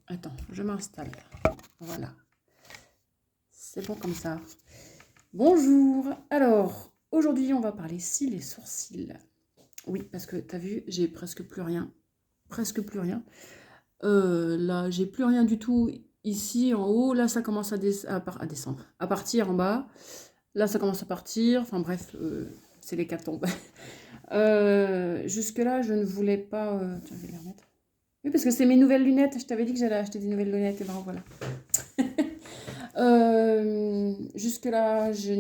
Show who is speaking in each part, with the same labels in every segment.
Speaker 1: Attends, je m'installe. Voilà. C'est bon comme ça. Bonjour. Alors, aujourd'hui, on va parler cils et sourcils. Oui, parce que t'as vu, j'ai presque plus rien. Presque plus rien. Là, j'ai plus rien du tout ici en haut. Là, ça commence à descendre. À partir en bas. Là, ça commence à partir. Enfin bref, c'est l'hécatombe. Jusque-là, je ne voulais pas... Tiens, je vais les remettre. Oui, parce que c'est mes nouvelles lunettes. Je t'avais dit que j'allais acheter des nouvelles lunettes. Et ben voilà. Jusque-là, je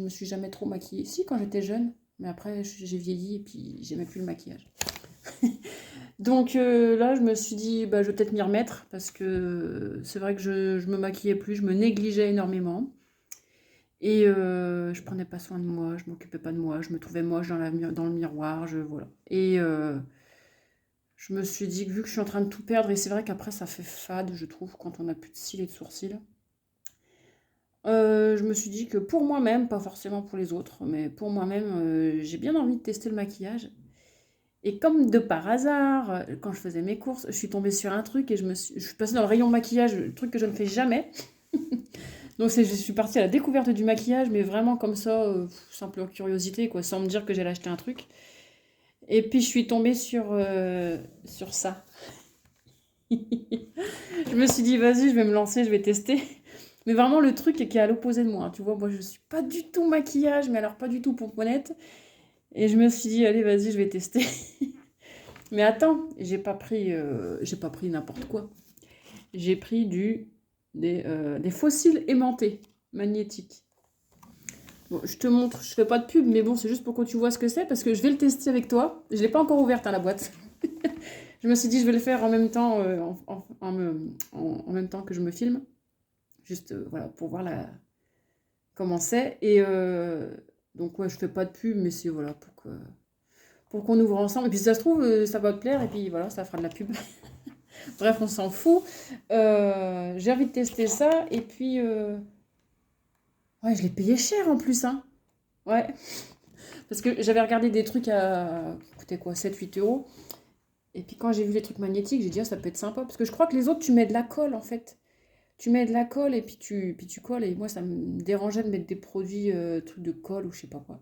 Speaker 1: me suis jamais trop maquillée. Si, quand j'étais jeune. Mais après, j'ai vieilli et puis j'aimais plus le maquillage. Donc là, je me suis dit, bah, je vais peut-être m'y remettre. Parce que c'est vrai que je me maquillais plus. Je me négligeais énormément. Et je prenais pas soin de moi. Je m'occupais pas de moi. Je me trouvais moche dans le miroir. Voilà. Et je me suis dit que vu que je suis en train de tout perdre, et c'est vrai qu'après, ça fait fade, je trouve, quand on n'a plus de cils et de sourcils. Je me suis dit que pour moi-même, pas forcément pour les autres, mais pour moi-même, j'ai bien envie de tester le maquillage. Et comme de par hasard, quand je faisais mes courses, je suis tombée sur un truc et je suis passée dans le rayon maquillage, le truc que je ne fais jamais. Donc je suis partie à la découverte du maquillage, mais vraiment comme ça, simple curiosité, quoi, sans me dire que j'allais acheter un truc. Et puis je suis tombée sur ça. Je me suis dit, vas-y, je vais me lancer, je vais tester. Mais vraiment le truc qui est à l'opposé de moi. Tu vois, moi je suis pas du tout maquillage, mais alors pas du tout pomponnette. Et je me suis dit, allez, vas-y, je vais tester. Mais attends, j'ai pas pris n'importe quoi. J'ai pris des fossiles aimantés magnétiques. Bon, je te montre, je fais pas de pub, mais bon, c'est juste pour que tu vois ce que c'est, parce que je vais le tester avec toi. Je l'ai pas encore ouverte à la boîte. Je me suis dit, je vais le faire en même temps, en même temps que je me filme. Juste voilà, pour voir comment c'est. Et donc, ouais, je fais pas de pub, mais c'est voilà, pour qu'on ouvre ensemble. Et puis, si ça se trouve, ça va te plaire, et puis voilà, ça fera de la pub. Bref, on s'en fout. J'ai envie de tester ça, et puis, ouais, je l'ai payé cher en plus, hein. Ouais, parce que j'avais regardé des trucs à, coûtaient quoi, 7-8 euros. Et puis, quand j'ai vu les trucs magnétiques, j'ai dit, ah, ça peut être sympa. Parce que je crois que les autres, tu mets de la colle, en fait. Tu mets de la colle et puis tu colles. Et moi, ça me dérangeait de mettre des produits, trucs de colle ou je sais pas quoi.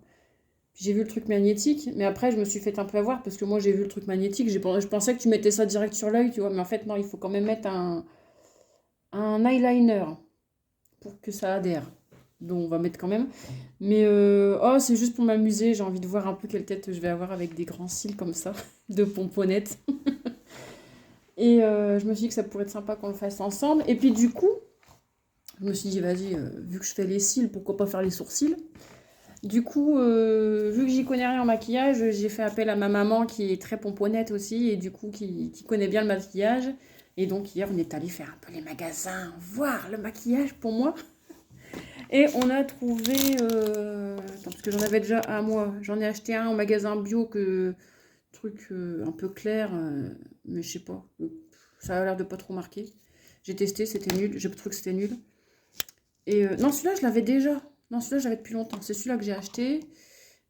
Speaker 1: Puis j'ai vu le truc magnétique, mais après, je me suis fait un peu avoir parce que moi, j'ai vu le truc magnétique. Je pensais que tu mettais ça direct sur l'œil, tu vois. Mais en fait, non, il faut quand même mettre un eyeliner pour que ça adhère. Donc, on va mettre quand même. Mais, oh, c'est juste pour m'amuser. J'ai envie de voir un peu quelle tête je vais avoir avec des grands cils comme ça, de pomponnette. Et je me suis dit que ça pourrait être sympa qu'on le fasse ensemble. Et puis, du coup, je me suis dit, vas-y, vu que je fais les cils, pourquoi pas faire les sourcils? Du coup, vu que j'y connais rien en maquillage, j'ai fait appel à ma maman qui est très pomponnette aussi et du coup qui connaît bien le maquillage. Et donc hier, on est allé faire un peu les magasins, voir le maquillage pour moi. Et on a trouvé, attends, parce que j'en avais déjà un moi, j'en ai acheté un au magasin bio, truc un peu clair, mais je sais pas, ça a l'air de pas trop marquer. J'ai testé, c'était nul, j'ai trouvé que c'était nul. Et non, celui-là, je l'avais déjà. Non, celui-là, j'avais depuis longtemps. C'est celui-là que j'ai acheté.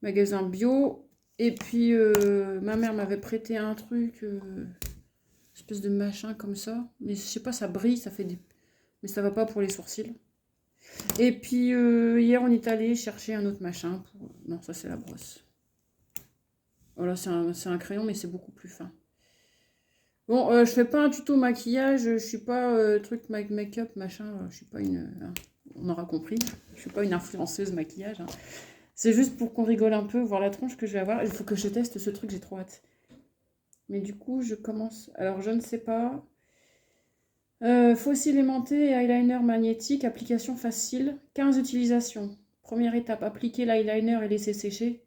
Speaker 1: Magasin bio. Et puis, ma mère m'avait prêté un truc, espèce de machin comme ça. Mais je sais pas, ça brille, ça fait des... Mais ça va pas pour les sourcils. Et puis, hier, on est allé chercher un autre machin. Non, ça, c'est la brosse. Voilà, c'est un crayon, mais c'est beaucoup plus fin. Bon, je fais pas un tuto maquillage. Je suis pas truc make-up, machin. Je suis pas une... on aura compris. Je suis pas une influenceuse maquillage, hein. C'est juste pour qu'on rigole un peu, voir la tronche que je vais avoir. Il faut que je teste ce truc, j'ai trop hâte. Mais du coup, je commence. Alors, je ne sais pas. Fossile aimanté et eyeliner magnétique, application facile, 15 utilisations. Première étape, appliquer l'eyeliner et laisser sécher.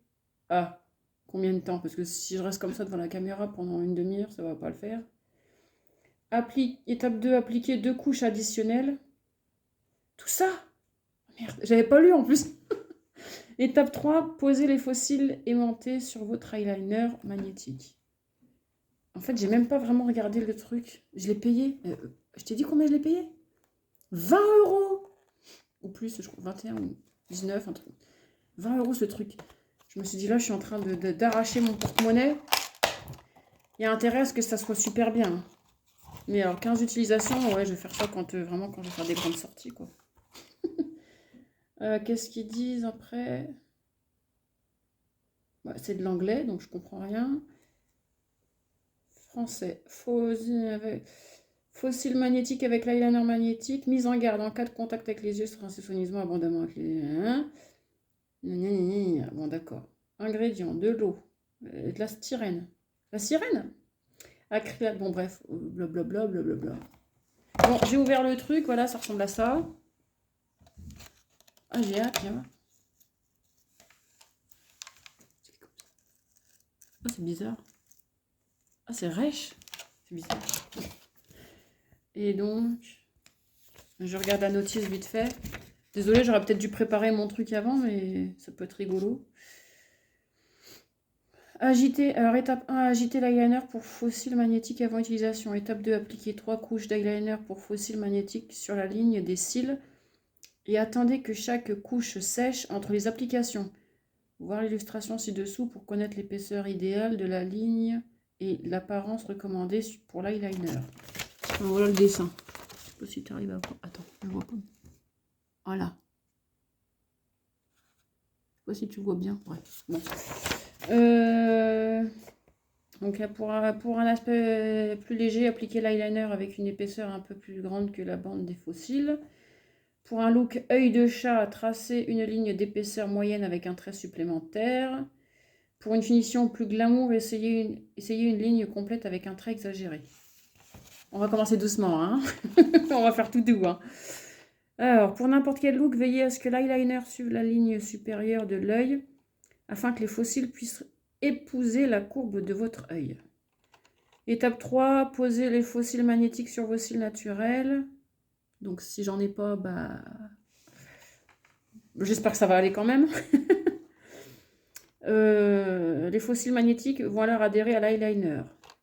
Speaker 1: Ah, combien de temps? Parce que si je reste comme ça devant la caméra pendant une demi-heure, ça va pas le faire. Étape 2, appliquer 2 couches additionnelles. Tout ça? Merde, j'avais pas lu en plus. Étape 3, posez les fossiles aimantés sur votre eyeliner magnétique. En fait, j'ai même pas vraiment regardé le truc. Je l'ai payé. Je t'ai dit combien je l'ai payé? 20 euros! Ou plus, je crois, 21 ou 19, un truc. 20 euros ce truc. Je me suis dit là, je suis en train d'arracher mon porte-monnaie. Il y a intérêt à ce que ça soit super bien. Mais alors, 15 utilisations, ouais, je vais faire ça quand vraiment quand je vais faire des grandes sorties, quoi. Qu'est-ce qu'ils disent après? Ouais, c'est de l'anglais, donc je comprends rien. Français. Fossile magnétique avec l'eyeliner magnétique. Mise en garde en cas de contact avec les yeux sur un soigneusement abondamment avec les... Hein. Bon, d'accord. Ingrédients, de l'eau, de la styrène. La sirène? Acrylate, bon bref, blablabla, blablabla. Bon, j'ai ouvert le truc, voilà, ça ressemble à ça. Ah, j'ai hâte, viens voir. Ah, c'est bizarre. Ah, c'est rêche. C'est bizarre. Et donc, je regarde la notice vite fait. Désolée, j'aurais peut-être dû préparer mon truc avant, mais ça peut être rigolo. Agiter, alors étape 1, agiter l'eyeliner pour fossile magnétique avant utilisation. Étape 2, appliquer 3 couches d'eyeliner pour fossile magnétique sur la ligne des cils et attendez que chaque couche sèche entre les applications. Voir l'illustration ci-dessous pour connaître l'épaisseur idéale de la ligne et l'apparence recommandée pour l'eyeliner. Voilà le dessin. Je sais pas si tu arrives à voir. Attends, je vois pas. Voilà. Je sais pas si tu vois bien. Ouais. Bon. Donc là, pour un aspect plus léger, appliquez l'eyeliner avec une épaisseur un peu plus grande que la bande des fossiles. Pour un look œil de chat, tracez une ligne d'épaisseur moyenne avec un trait supplémentaire. Pour une finition plus glamour, essayez une ligne complète avec un trait exagéré. On va commencer doucement, hein. On va faire tout doux, hein. Alors, pour n'importe quel look, veillez à ce que l'eyeliner suive la ligne supérieure de l'œil afin que les fossiles puissent épouser la courbe de votre œil. Étape 3, posez les fossiles magnétiques sur vos cils naturels. Donc si j'en ai pas, bah... j'espère que ça va aller quand même. Les fossiles magnétiques vont alors adhérer à l'eyeliner.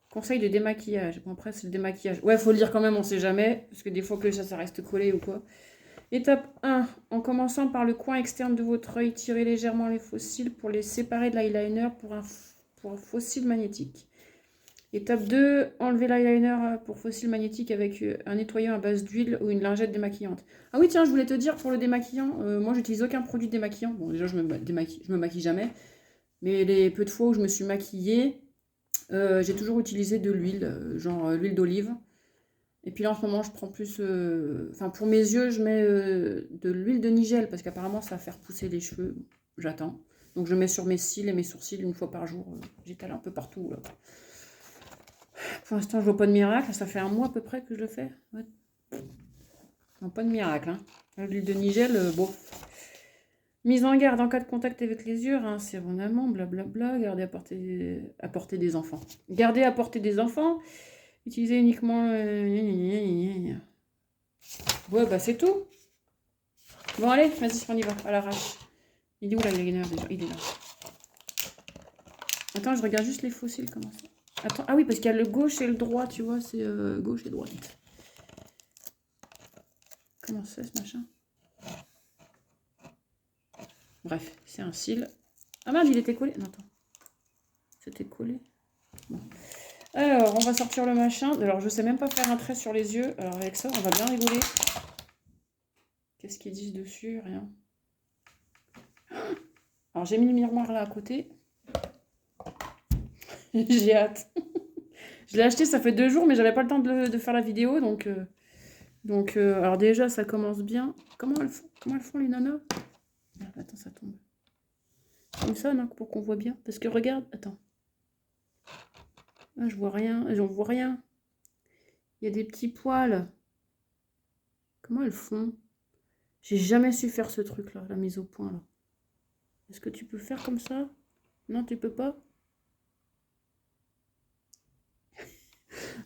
Speaker 1: Conseil de démaquillage. Bon, après, c'est le démaquillage. Ouais, faut le dire quand même, on sait jamais. Parce que des fois que ça reste collé ou quoi. Étape 1. En commençant par le coin externe de votre œil, tirez légèrement les fossiles pour les séparer de l'eyeliner pour un fossile magnétique. Étape 2. Enlevez l'eyeliner pour fossile magnétique avec un nettoyant à base d'huile ou une lingette démaquillante. Ah oui, tiens, je voulais te dire, pour le démaquillant, moi, j'utilise aucun produit démaquillant. Bon, déjà, je me maquille jamais. Mais les peu de fois où je me suis maquillée, j'ai toujours utilisé de l'huile, genre l'huile d'olive. Et puis là, en ce moment, je prends plus... Enfin, pour mes yeux, je mets de l'huile de Nigel, parce qu'apparemment, ça va faire pousser les cheveux. J'attends. Donc, je mets sur mes cils et mes sourcils une fois par jour. J'étale un peu partout, là. Pour l'instant, je vois pas de miracle. Ça fait un mois à peu près que je le fais. Ouais. Non, pas de miracle, hein. L'huile de Nigel, bon... Mise en garde en cas de contact avec les yeux, rincez abondamment, blablabla, gardez à portée des enfants. Gardez à portée des enfants, utilisez uniquement... Ouais, bah c'est tout. Bon, allez, vas-y, on y va, à l'arrache. Il est où là, l'eyeliner déjà? Il est là. Attends, je regarde juste les fossiles, comment ça. Attends, ah oui, parce qu'il y a le gauche et le droit, tu vois, c'est gauche et droite. Comment c'est ce machin? Bref, c'est un cil. Ah merde, il était collé. Non, attends. C'était collé. Bon. Alors, on va sortir le machin. Alors, je sais même pas faire un trait sur les yeux. Alors, avec ça, on va bien rigoler. Qu'est-ce qu'ils disent dessus? Rien. Alors, j'ai mis le miroir là à côté. J'ai hâte. Je l'ai acheté, ça fait 2 jours, mais j'avais pas le temps de faire la vidéo. Donc, alors déjà, ça commence bien. Comment elles font les nanas? Attends, ça tombe. Comme ça, non, pour qu'on voit bien. Parce que regarde, attends. Ah, je vois rien, j'en vois rien. Il y a des petits poils. Comment elles font? J'ai jamais su faire ce truc-là, la mise au point, là. Est-ce que tu peux faire comme ça? Non, tu peux pas?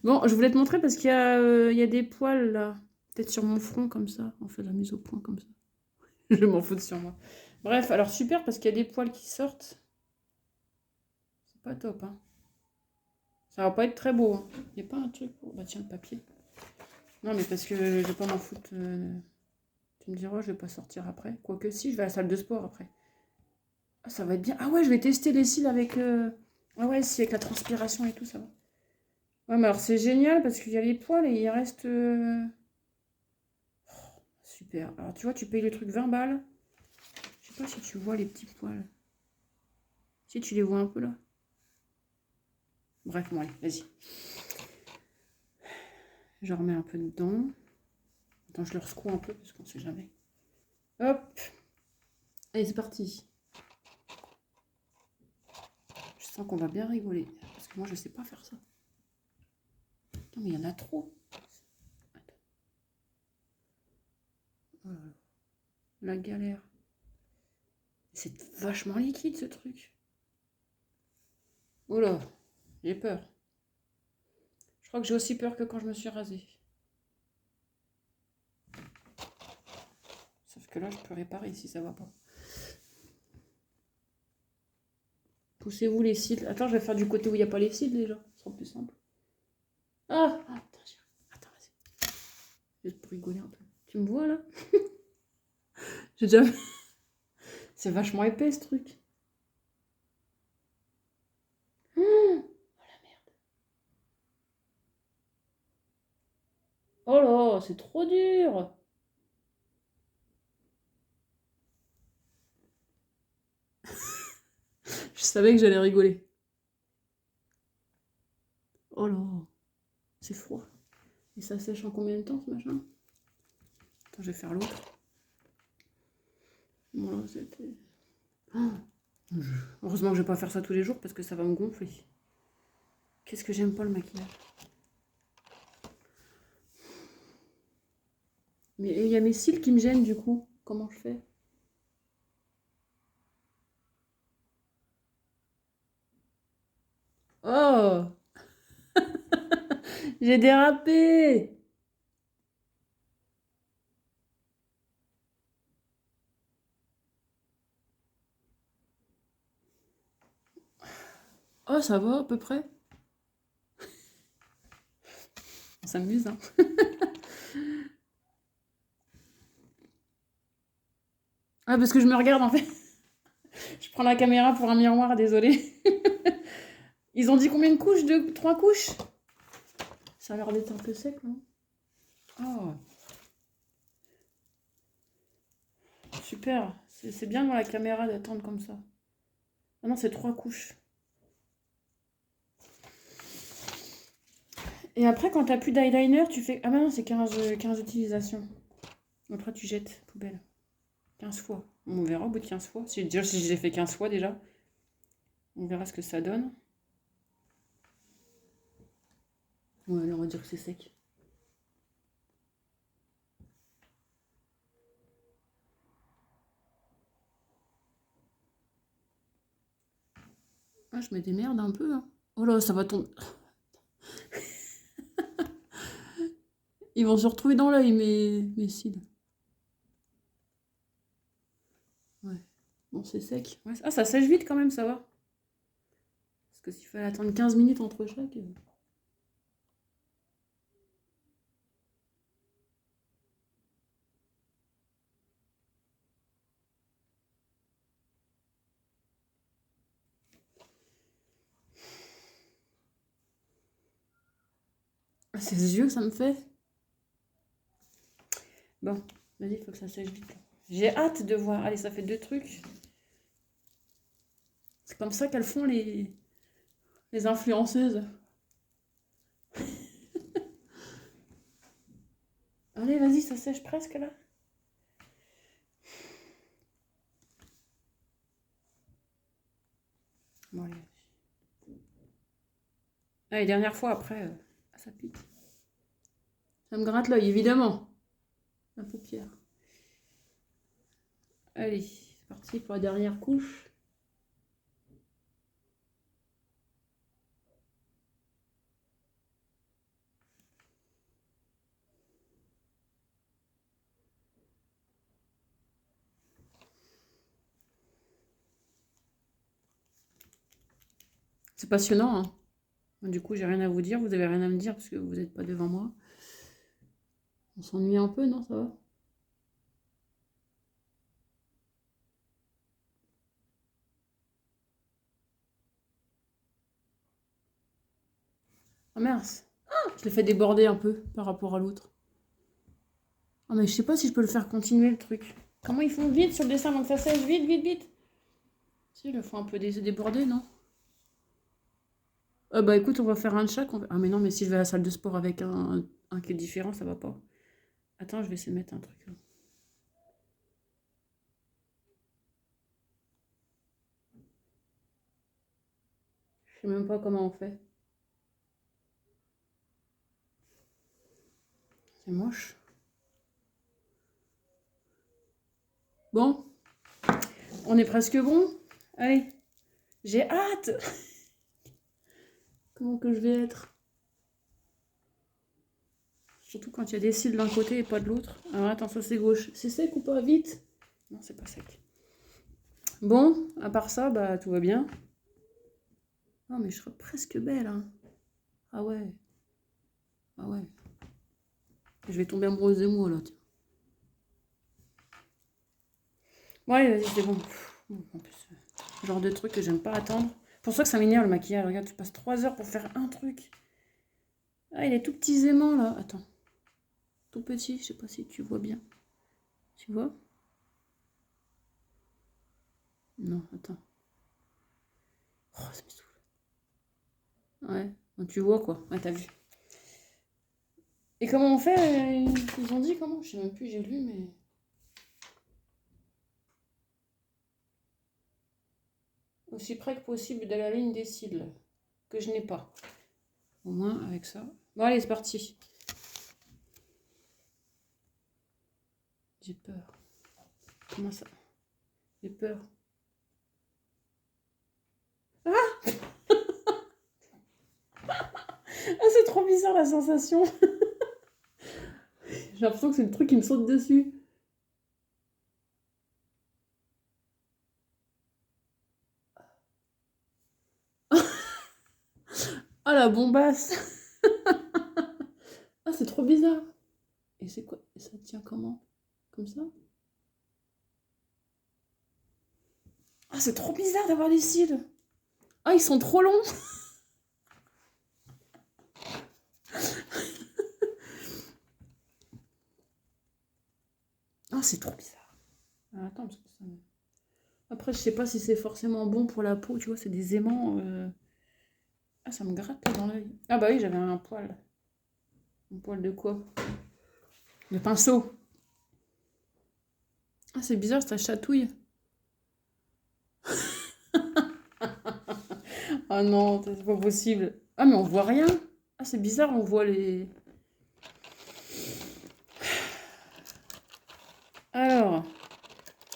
Speaker 1: Bon, je voulais te montrer parce qu'il y a des poils, là. Peut-être sur mon front, comme ça. On fait la mise au point, comme ça. Je m'en fous de sur moi. Bref, alors super, parce qu'il y a des poils qui sortent. C'est pas top, hein. Ça va pas être très beau, hein. Il n'y a pas un truc pour... Bah tiens, le papier. Non, mais parce que je vais pas m'en foutre. Tu me diras, je vais pas sortir après. Quoique si, je vais à la salle de sport après. Ah, ça va être bien. Ah ouais, je vais tester les cils avec... Ah ouais, si avec la transpiration et tout, ça va. Ouais, mais alors c'est génial parce qu'il y a les poils et il reste... Super. Alors tu vois, tu payes le truc 20 balles. Je sais pas si tu vois les petits poils. Si tu les vois un peu là. Bref, bon allez, vas-y. Je remets un peu dedans. Attends, je le secoue un peu parce qu'on sait jamais. Hop. Allez, c'est parti. Je sens qu'on va bien rigoler. Parce que moi, je sais pas faire ça. Non, mais il y en a trop. Attends. Oh là là. La galère. C'est vachement liquide ce truc. Oh là, j'ai peur. Je crois que j'ai aussi peur que quand je me suis rasée. Sauf que là, je peux réparer si ça va pas. Poussez-vous les cils. Attends, je vais faire du côté où il n'y a pas les cils déjà. Ce sera plus simple. Ah, attends, vas-y. Juste pour rigoler un peu. Tu me vois là? J'ai déjà... C'est vachement épais ce truc. Oh la merde. Oh là, c'est trop dur. Je savais que j'allais rigoler. Oh là, c'est froid. Et ça sèche en combien de temps ce machin? Attends, je vais faire l'autre. Voilà, c'était... Oh, heureusement que je vais pas faire ça tous les jours parce que ça va me gonfler. Qu'est-ce que j'aime pas le maquillage. Mais il y a mes cils qui me gênent du coup. Comment je fais? Oh, j'ai dérapé. Oh, ça va à peu près. On s'amuse, hein. Ah, parce que je me regarde en fait. Je prends la caméra pour un miroir, désolé. Ils ont dit combien de couches? Deux, trois couches? Ça a l'air d'être un peu sec, non? Oh, super. C'est bien dans la caméra d'attendre comme ça. Ah non, c'est trois couches. Et après, quand t'as plus d'eyeliner, tu fais... Ah bah non, c'est 15 utilisations. Après, tu jettes, poubelle. 15 fois. On verra au bout de 15 fois. Si j'ai fait 15 fois déjà. On verra ce que ça donne. Ouais, alors on va dire que c'est sec. Ah, je me démerde un peu, hein. Oh là, ça va tomber. Ils vont se retrouver dans l'œil, mes cils. Ouais. Bon, c'est sec. Ouais. Ah, ça sèche vite quand même, ça va. Parce que s'il fallait attendre 15 minutes entre chaque... Ah, ces yeux que ça me fait. Bon, vas-y, il faut que ça sèche vite. J'ai hâte de voir. Allez, ça fait deux trucs. C'est comme ça qu'elles font les influenceuses. Allez, vas-y, ça sèche presque là. Bon, allez. Allez, dernière fois après, ça pique. Ça me gratte l'œil, évidemment. La paupière. Allez, c'est parti pour la dernière couche. C'est passionnant, hein. Du coup, j'ai rien à vous dire, vous avez rien à me dire parce que vous n'êtes pas devant moi. On s'ennuie un peu, non, ça va? Ah mince. Je l'ai fait déborder un peu par rapport à l'autre. Ah mais je sais pas si je peux le faire continuer le truc. Comment ils font vite sur le dessin avant que ça sèche? Vite, vite, vite. Si, ils le font un peu déborder, non? Bah écoute, on va faire un de chaque. Ah mais non, mais si je vais à la salle de sport avec un qui est différent, ça va pas. Attends, je vais essayer de mettre un truc. Je sais même pas comment on fait. C'est moche. Bon, on est presque bon. Allez, j'ai hâte. Comment que je vais être? Surtout quand il y a des cils d'un côté et pas de l'autre. Alors attends, ça c'est gauche. C'est sec ou pas? Vite. Non, c'est pas sec. Bon, à part ça, bah tout va bien. Oh, mais je serais presque belle, hein. Ah ouais. Ah ouais. Je vais tomber amoureuse de moi, là, tiens. Bon, allez, vas-y, c'est bon. En plus, genre de truc que j'aime pas attendre. Pour ça que ça m'énerve le maquillage. Regarde, tu passes 3 heures pour faire un truc. Ah, il est tout petit aimant, là. Attends. Tout petit, je sais pas si tu vois bien. Tu vois? Non, attends. Oh, ça me saoule. Ouais, donc, tu vois quoi. Ouais, t'as vu. Et comment on fait? Ils ont dit comment? Je sais même plus, j'ai lu, mais... Aussi près que possible de la ligne des cils. Que je n'ai pas. Au moins, avec ça. Bon, allez, c'est parti. J'ai peur. Comment ça? J'ai peur. Ah! Ah, c'est trop bizarre la sensation. J'ai l'impression que c'est le truc qui me saute dessus. Ah, la bombasse. Ah, c'est trop bizarre. Et c'est quoi? Et ça tient comment? Comme ça? Ah, c'est trop bizarre d'avoir des cils. Ah, ils sont trop longs. Ah, c'est trop bizarre. Ah, attends, parce que ça... Après, je sais pas si c'est forcément bon pour la peau. Tu vois, c'est des aimants. Ah, ça me gratte là, dans l'œil. Ah bah oui, j'avais un poil. Un poil de quoi? De pinceau. Ah, c'est bizarre, ça chatouille. Ah non, c'est pas possible. Ah, mais on voit rien. Ah, c'est bizarre, on voit les... Alors...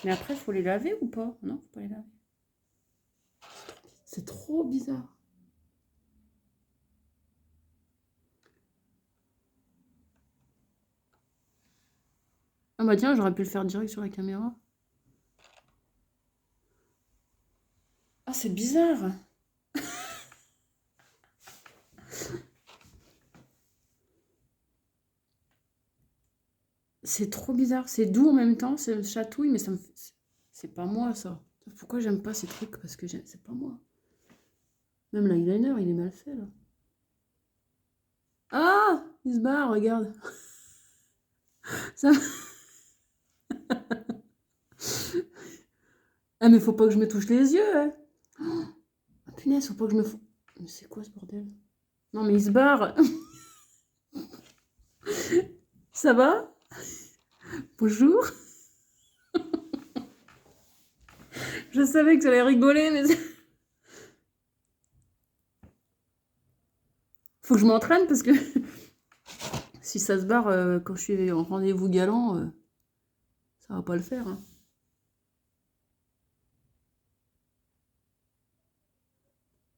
Speaker 1: Mais après, il faut les laver ou pas? Non, faut pas les laver. C'est trop bizarre. Ah bah tiens, j'aurais pu le faire direct sur la caméra. Ah, c'est bizarre. C'est trop bizarre. C'est doux en même temps, c'est chatouille, mais ça me... C'est pas moi, ça. Pourquoi j'aime pas ces trucs? Parce que c'est pas moi. Même l'eyeliner, il est mal fait, là. Ah! Il se barre, regarde. Ça... Ah, mais faut pas que je me touche les yeux, hein. Ah, punaise, faut pas que je me... Mais c'est quoi, ce bordel? Non, mais il se barre. Ça va? Bonjour. Je savais que j'allais rigoler, mais... Faut que je m'entraîne, parce que... si ça se barre quand je suis en rendez-vous galant, ça va pas le faire, hein.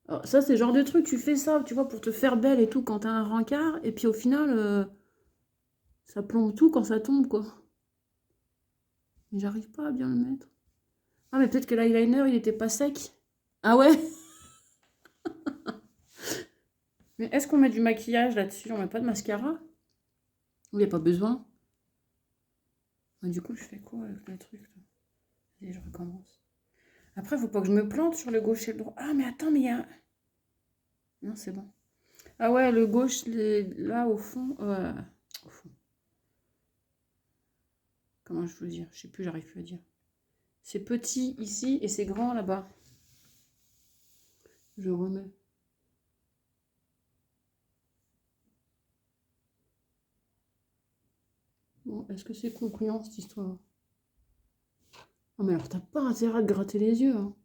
Speaker 1: Alors, ça, c'est le genre de truc, tu fais ça, tu vois, pour te faire belle et tout quand t'as un rencard, et puis au final, ça plombe tout quand ça tombe, quoi. Mais j'arrive pas à bien le mettre. Ah, mais peut-être que l'eyeliner, il était pas sec. Ah ouais? Mais est-ce qu'on met du maquillage là-dessus? On met pas de mascara? Ou il n'y a pas besoin? Ah, du coup, je fais quoi avec le truc, là? Et je recommence. Après, faut pas que je me plante sur le gauche et le droit. Ah, mais attends, mais il y a... Non, c'est bon. Ah ouais, le gauche, là, au fond. Au fond. Comment je veux dire? Je sais plus, j'arrive plus à dire. C'est petit ici et c'est grand là-bas. Je remets. Bon, est-ce que c'est concluant cette histoire? Ah mais alors t'as pas intérêt à te gratter les yeux, hein.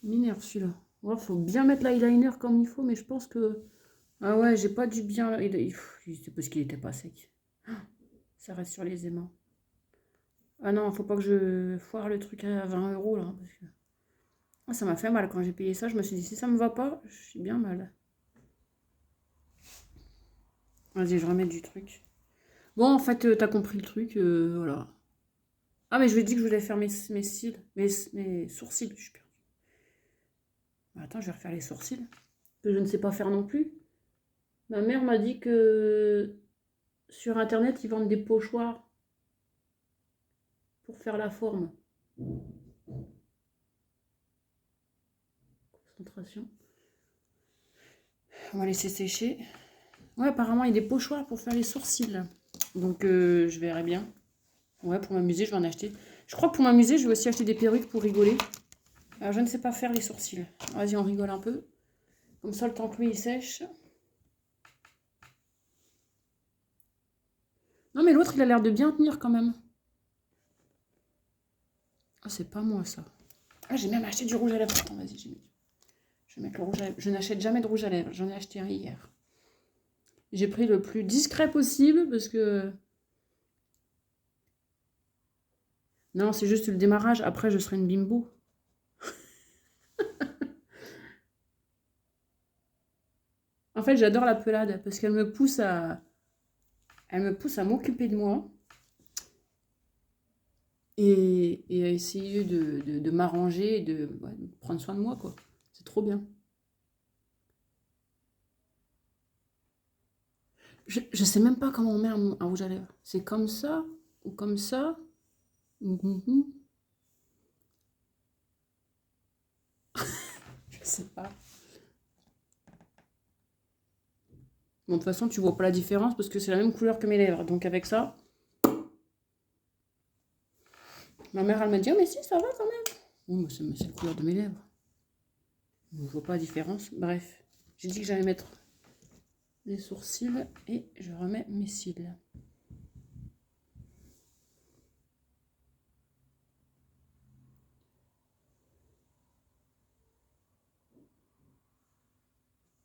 Speaker 1: M'énerve celui-là. Ouais, faut bien mettre l'eyeliner comme il faut, mais je pense que... Ah ouais, j'ai pas dû bien... C'est parce qu'il était pas sec. Ça reste sur les aimants. Ah non, faut pas que je foire le truc à 20 € là. Parce que... Ah, ça m'a fait mal quand j'ai payé ça. Je me suis dit, si ça me va pas, je suis bien mal. Vas-y, je remets du truc. Bon, en fait, t'as compris le truc, voilà. Ah, mais je lui ai dit que je voulais faire mes cils, mes sourcils. Je suis perdue. Attends, je vais refaire les sourcils, que je ne sais pas faire non plus. Ma mère m'a dit que sur Internet, ils vendent des pochoirs pour faire la forme. Concentration. On va laisser sécher. Ouais, apparemment, il y a des pochoirs pour faire les sourcils. Donc, je verrai bien. Ouais, pour m'amuser, je vais en acheter. Je crois que pour m'amuser, je vais aussi acheter des perruques pour rigoler. Alors, je ne sais pas faire les sourcils. Vas-y, on rigole un peu. Comme ça, le temps que lui, il sèche. Non, mais l'autre, il a l'air de bien tenir quand même. Ah, c'est pas moi, ça. Ah, j'ai même acheté du rouge à lèvres. Attends, vas-y, je vais mettre le rouge à lèvres. Je n'achète jamais de rouge à lèvres. J'en ai acheté un hier. J'ai pris le plus discret possible parce que... Non, c'est juste le démarrage. Après, je serai une bimbo. En fait, j'adore la pelade parce qu'elle me pousse à... Elle me pousse à m'occuper de moi. Et à essayer de m'arranger et de prendre soin de moi, quoi. C'est trop bien. Je sais même pas comment on met un rouge à lèvres. C'est comme ça ou comme ça. Je sais pas. Bon, de toute façon, tu vois pas la différence parce que c'est la même couleur que mes lèvres. Donc avec ça, ma mère, elle m'a dit, oh, mais si, ça va quand même. Oh, mais c'est la couleur de mes lèvres. Je ne vois pas la différence. Bref, j'ai dit que j'allais mettre les sourcils et je remets mes cils.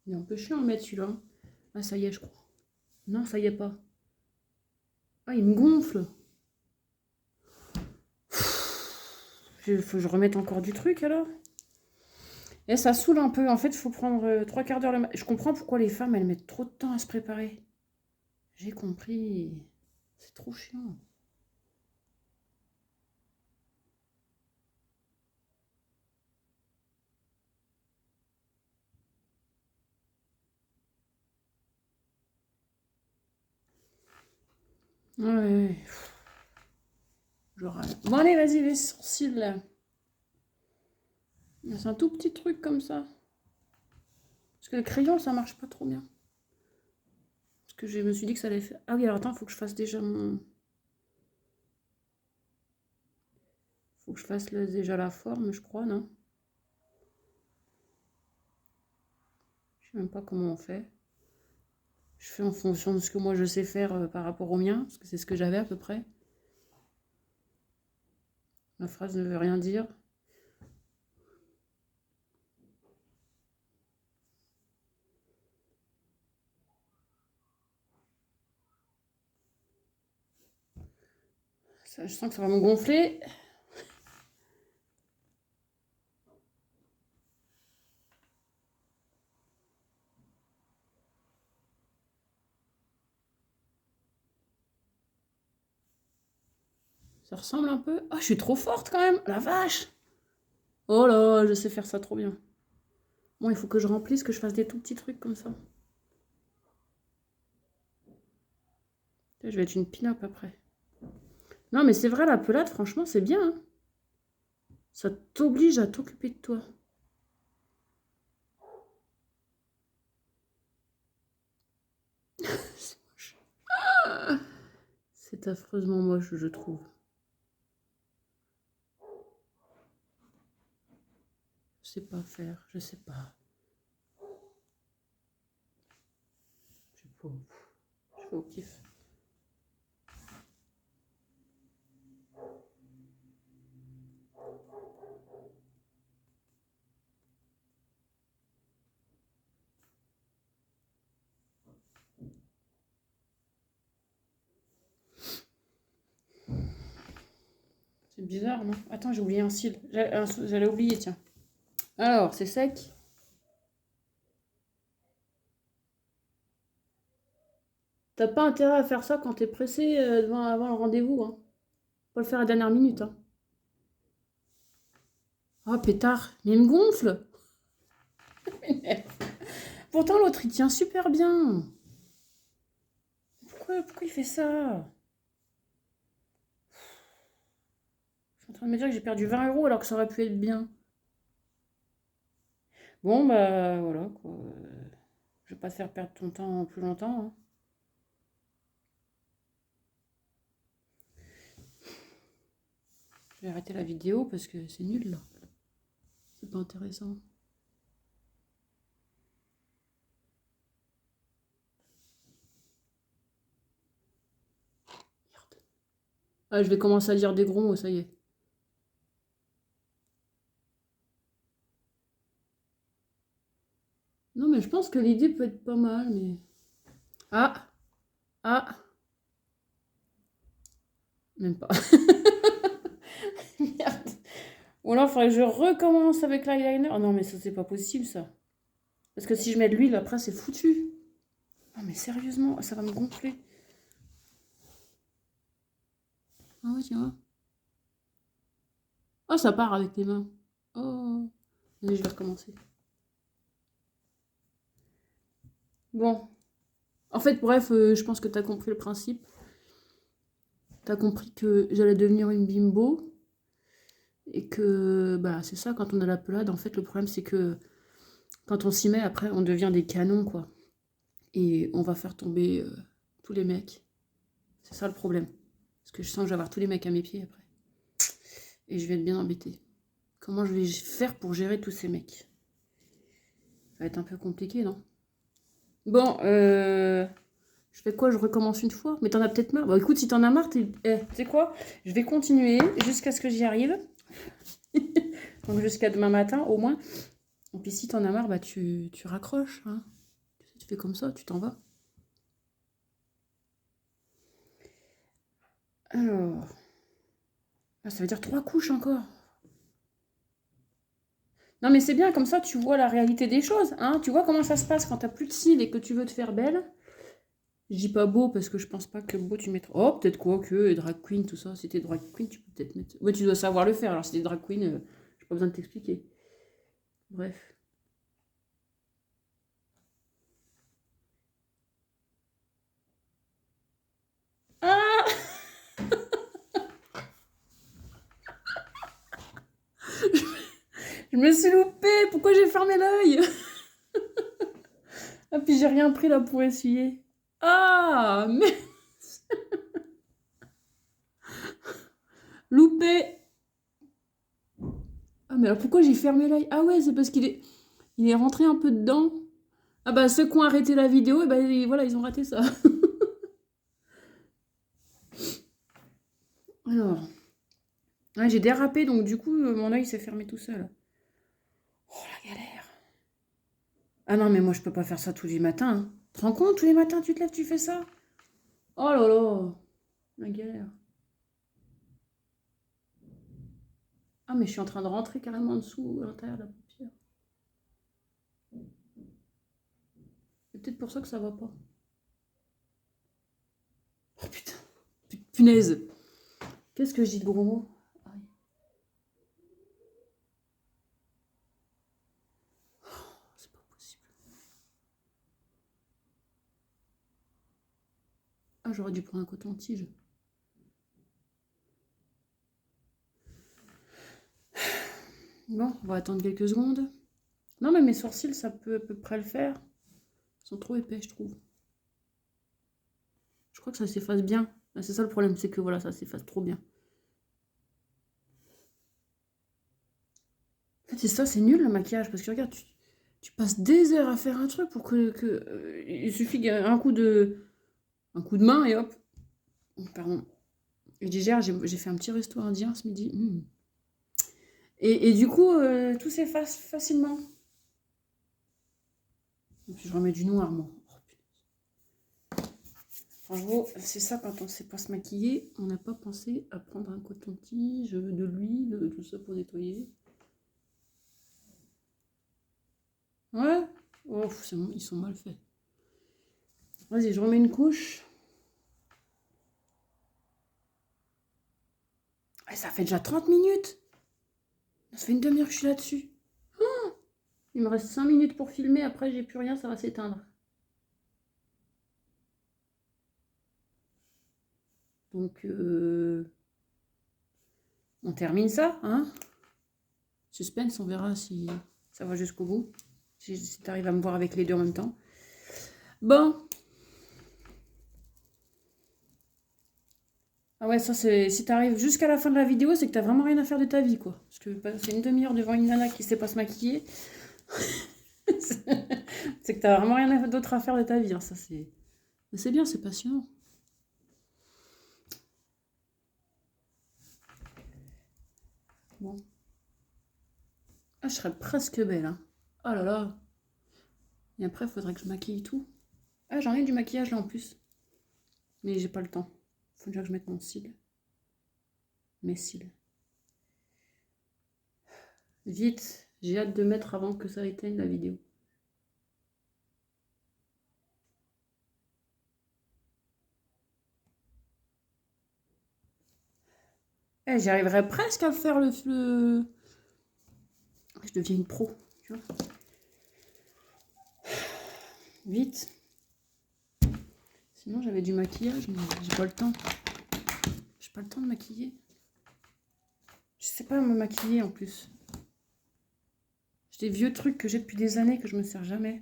Speaker 1: Il est un peu chiant à mettre celui-là. Ah, ça y est, je crois. Non, ça y est pas. Ah, il me gonfle. Il faut que je remette encore du truc alors. Et ça saoule un peu. En fait, il faut prendre 3/4 d'heure le matin. Je comprends pourquoi les femmes, elles mettent trop de temps à se préparer. J'ai compris. C'est trop chiant. Ouais. Bon, allez, vas-y, les sourcils là. C'est un tout petit truc comme ça. Parce que le crayon, ça marche pas trop bien. Parce que je me suis dit que ça allait faire... Ah oui, alors attends, il faut que je fasse déjà mon... Faut que je fasse déjà la forme, je crois, non? Je sais même pas comment on fait. Je fais en fonction de ce que moi je sais faire par rapport au mien, parce que c'est ce que j'avais à peu près. La phrase ne veut rien dire. Ça, je sens que ça va me gonfler. Ça ressemble un peu. Ah, je suis trop forte quand même. La vache. Oh là, je sais faire ça trop bien. Bon, il faut que je remplisse, que je fasse des tout petits trucs comme ça. Je vais être une pin-up après. Non, mais c'est vrai, la pelade, franchement, c'est bien, hein. Ça t'oblige à t'occuper de toi. est affreusement moche, je trouve. Je sais pas faire, je sais pas. Je sais pas. Je fais au kiff. C'est bizarre, non? Attends, j'ai oublié un cil. J'allais oublier, tiens. Alors, c'est sec. T'as pas intérêt à faire ça quand t'es pressé avant le rendez-vous, hein. Faut le faire à la dernière minute, hein. Oh, pétard, mais il me gonfle. Pourtant, l'autre, il tient super bien. Pourquoi il fait ça? Je suis en train de me dire que j'ai perdu 20 € alors que ça aurait pu être bien. Bon, bah, voilà, quoi. Je vais pas te faire perdre ton temps plus longtemps, hein. Je vais arrêter la vidéo parce que c'est nul, là. C'est pas intéressant. Merde. Ah, je vais commencer à dire des gros mots, ça y est. Non, mais je pense que l'idée peut être pas mal, mais... Ah! Ah! Même pas. Merde. Ou alors, il faudrait que je recommence avec l'eyeliner. Oh non, mais ça, c'est pas possible, ça. Parce que si je mets de l'huile, après, c'est foutu. Non, mais sérieusement, ça va me gonfler. Ah ouais, tu vois. Oh, ça part avec les mains. Oh. Allez, je vais recommencer. Bon. En fait, bref, je pense que t'as compris le principe. T'as compris que j'allais devenir une bimbo. Et que, bah, c'est ça, quand on a la pelade, en fait, le problème, c'est que quand on s'y met, après, on devient des canons, quoi. Et on va faire tomber tous les mecs. C'est ça le problème. Parce que je sens que je vais avoir tous les mecs à mes pieds après. Et je vais être bien embêtée. Comment je vais faire pour gérer tous ces mecs? Ça va être un peu compliqué, non? Bon, je fais quoi? Je recommence une fois? Mais t'en as peut-être marre. Bon, écoute, si t'en as marre, tu sais quoi? Je vais continuer jusqu'à ce que j'y arrive. Donc jusqu'à demain matin, au moins. Et puis si t'en as marre, bah tu raccroches, hein. Tu fais comme ça, tu t'en vas. Alors... Ah, ça veut dire 3 couches encore. Non, mais c'est bien, comme ça, tu vois la réalité des choses, hein. Tu vois comment ça se passe quand t'as plus de cils et que tu veux te faire belle. Je dis pas beau parce que je pense pas que beau tu mettras. Oh, peut-être quoi que drag queen, tout ça. Si t'es drag queen, tu peux peut-être mettre. Ouais, tu dois savoir le faire. Alors, si t'es drag queen, j'ai pas besoin de t'expliquer. Bref. Ah! Je me suis loupée. Pourquoi j'ai fermé l'œil? Ah, puis j'ai rien pris là pour essuyer. Ah, mais loupé. Ah, mais alors pourquoi j'ai fermé l'œil? Ah ouais, c'est parce il est rentré un peu dedans. Ah bah ceux qui ont arrêté la vidéo, et bah voilà, ils ont raté ça. Alors, ouais, j'ai dérapé, donc du coup, mon œil s'est fermé tout seul. Oh, la galère. Ah non, mais moi, je peux pas faire ça tous les matins, hein. Tu te rends compte, tous les matins, tu te lèves, tu fais ça? Oh là là, la galère. Ah, mais je suis en train de rentrer carrément en dessous, à l'intérieur de la paupière. C'est peut-être pour ça que ça va pas. Oh putain, punaise. Qu'est-ce que je dis de gros mots? Aïe. C'est pas possible. Ah, j'aurais dû prendre un coton-tige. Bon, on va attendre quelques secondes. Non, mais mes sourcils, ça peut à peu près le faire. Ils sont trop épais, je trouve. Je crois que ça s'efface bien. C'est ça le problème, c'est que voilà, ça s'efface trop bien. En fait, c'est ça, c'est nul le maquillage, parce que regarde, tu passes des heures à faire un truc pour il suffit d'un coup de main et hop. Pardon. Je digère, j'ai fait un petit resto indien ce midi. Et du coup, tout s'efface facilement. Et puis je remets du noir, moi. En gros, c'est ça quand on ne sait pas se maquiller, on n'a pas pensé à prendre un coton-tige, de l'huile, tout ça pour nettoyer. Ouais. Oh, c'est bon, ils sont mal faits. Vas-y, je remets une couche. Et ça fait déjà 30 minutes. Ça fait une demi-heure que je suis là-dessus. Oh, il me reste 5 minutes pour filmer, après j'ai plus rien, ça va s'éteindre. Donc, on termine ça, hein. Suspense, on verra si ça va jusqu'au bout. Si tu arrives à me voir avec les deux en même temps. Bon. Ah ouais, ça c'est... Si t'arrives jusqu'à la fin de la vidéo, c'est que t'as vraiment rien à faire de ta vie, quoi. Parce que passer une demi-heure devant une nana qui sait pas se maquiller, c'est que t'as vraiment rien d'autre à faire de ta vie, hein. Ça c'est... Mais c'est bien, c'est passionnant. Bon. Ah, je serais presque belle, hein. Oh là là. Et après, il faudrait que je maquille tout. Ah, j'en ai du maquillage là en plus. Mais j'ai pas le temps. Faut déjà que je mette mon cil. Mes cils. Vite, j'ai hâte de mettre avant que ça éteigne la vidéo. Eh, j'y arriverais presque à faire le... Je deviens une pro, tu vois. Vite. Sinon, j'avais du maquillage, mais j'ai pas le temps. J'ai pas le temps de maquiller. Je sais pas me maquiller en plus. J'ai des vieux trucs que j'ai depuis des années que je me sers jamais.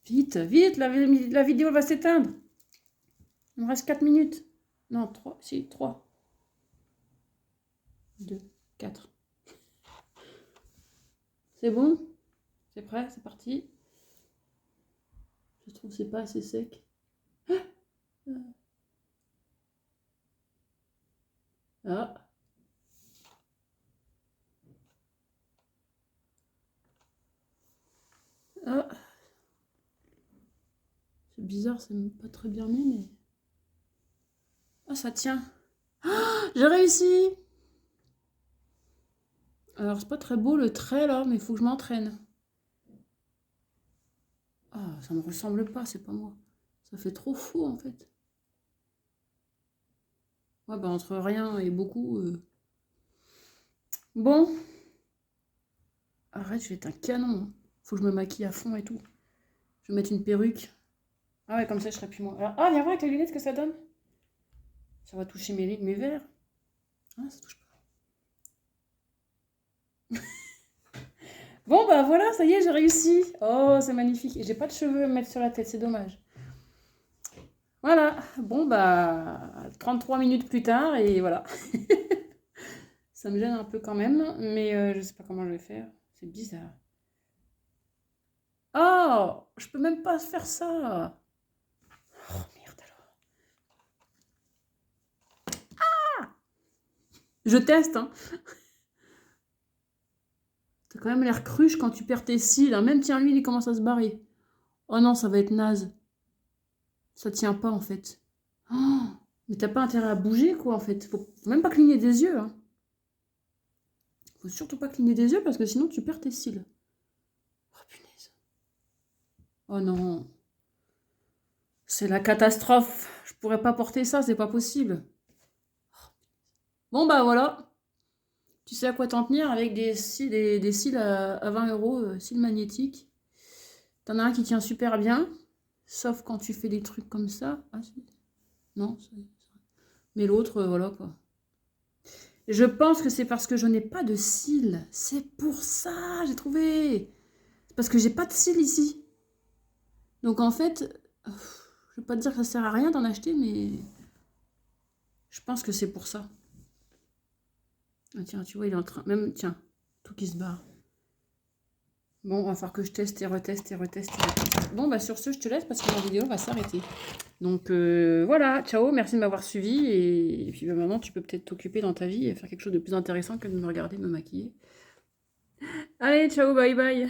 Speaker 1: Vite, vite, la vidéo va s'éteindre. Il me reste 4 minutes. Non, 3, si, 3. 2, 4. C'est bon? C'est prêt? C'est parti? Je trouve que c'est pas assez sec. Ah. Ah. C'est bizarre, c'est pas très bien mis, mais... Ah, ça tient. Ah, j'ai réussi! Alors, c'est pas très beau le trait, là, mais il faut que je m'entraîne. Ah, ça me ressemble pas, c'est pas moi. Ça fait trop faux, en fait. Ouais, bah, entre rien et beaucoup... Bon. Arrête, je vais être un canon. Faut que je me maquille à fond et tout. Je vais mettre une perruque. Ah ouais, comme ça, je serai plus moi. Alors, ah, viens voir avec les lunettes ce que ça donne. Ça va toucher mes verres. Ah, ça touche pas. Bon, bah voilà, ça y est, j'ai réussi. Oh, c'est magnifique. Et j'ai pas de cheveux à mettre sur la tête, c'est dommage. Voilà. Bon, bah, 33 minutes plus tard, et voilà. Ça me gêne un peu quand même, mais je sais pas comment je vais faire. C'est bizarre. Oh, je peux même pas faire ça. Oh, merde alors. Je teste, hein. T'as quand même l'air cruche quand tu perds tes cils, hein. Même tiens, lui, il commence à se barrer. Oh non, ça va être naze. Ça tient pas, en fait. Oh, mais t'as pas intérêt à bouger, quoi, en fait. Faut même pas cligner des yeux, hein. Faut surtout pas cligner des yeux, parce que sinon, tu perds tes cils. Oh, punaise. Oh non. C'est la catastrophe. Je pourrais pas porter ça, c'est pas possible. Bon, bah voilà. Tu sais à quoi t'en tenir avec des cils à 20 €, cils magnétiques. T'en as un qui tient super bien, sauf quand tu fais des trucs comme ça. Ah, non, mais l'autre, voilà quoi. Je pense que c'est parce que je n'ai pas de cils. C'est pour ça, j'ai trouvé. C'est parce que j'ai pas de cils ici. Donc en fait, veux pas te dire que ça sert à rien d'en acheter, mais je pense que c'est pour ça. Ah tiens, tu vois, il est en train... Même, tiens, tout qui se barre. Bon, va falloir que je teste et reteste et reteste et reteste. Bon, bah sur ce, je te laisse parce que la vidéo va s'arrêter. Donc voilà, ciao, merci de m'avoir suivi. Et puis bah, maintenant, tu peux peut-être t'occuper dans ta vie et faire quelque chose de plus intéressant que de me regarder me maquiller. Allez, ciao, bye bye.